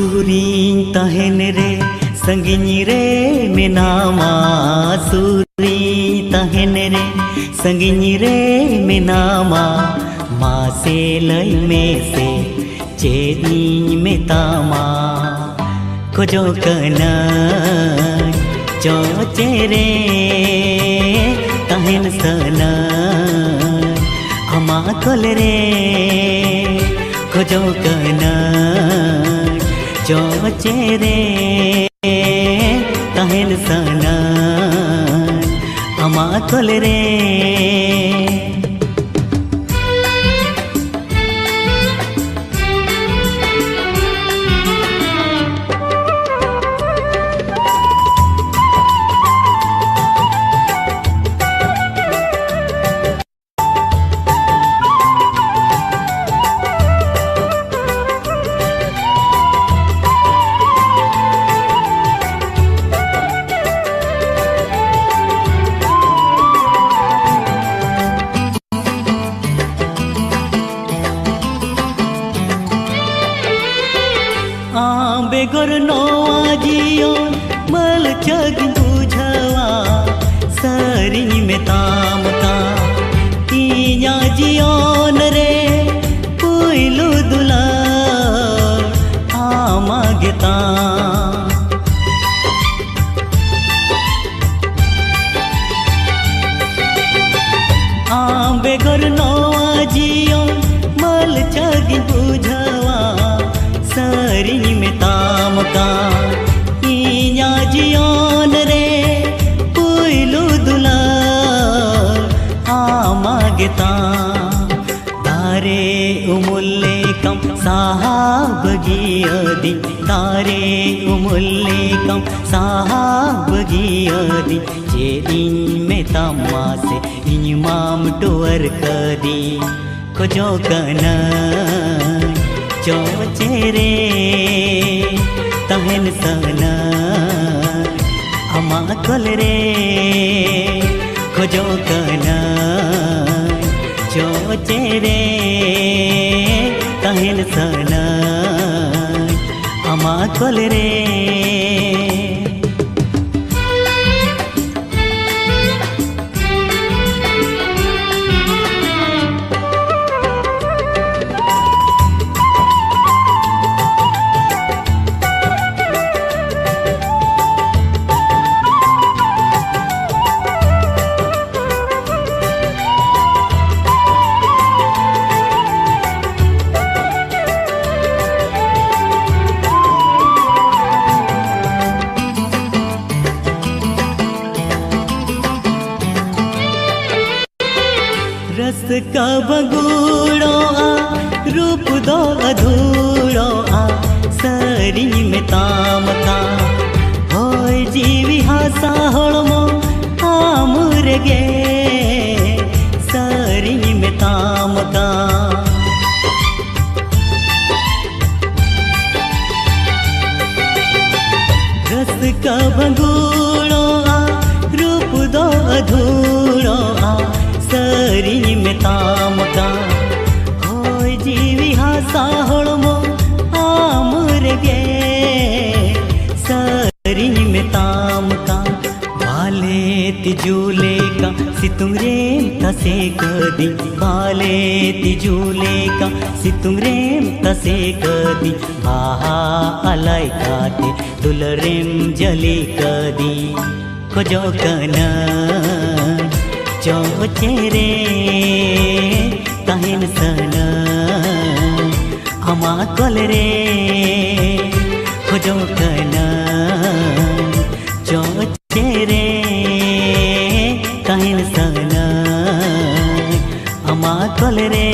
सूरीं तहन रे संगिनी रे मेनामा सूरीं तहन रे संगिनी रे मेनामा मासे लय में से चेनी में तामा खोजो कना जो चेरे तहन सना अमा कोल रे खोजो कना जो चेरे तहन सना अमा कोल रे बेगर नोआ जियो मल जग बुझवा सरिंग में ताम का इया जियोन रे पुइलु दुला आमा गेता बेगर नोआ जियो मल जग बुझवा सरिंग में ताम का इया जियोन रे पुइलु दुला आमा गेता तारे उमुल्ले कम साहबगियदी तारे उमुल्ले कम साहबगियदी चेदिन में तामा से इमाम टोर कदी खोजो कना जो चेरे तहन सना अमा कोल रे खोजो कना जो चेरे तहन सना अमा कोल रे रस का बगूड़ो आ रूप दो अधूरो आ सरिंग में ताम का होय जीवी हासा होळमो आमुर गे सरिंग में ताम का रस का बगूड़ो आ रूप दो अधूरो आ सरिंग में ताम का होय जीवी हासा होळमो आमुर गे सरिंग में ताम का बाले तिजूले का सितुंगरे तसे कदी बाले तिजूले का सितुंगरे तसे कदी आहा अलाई काते दुलरेम जली कदी खोजो कना जो चेरे तहन सना अमा कोल रे खोजो कना जो चेरे तहन सना अमा कोल रे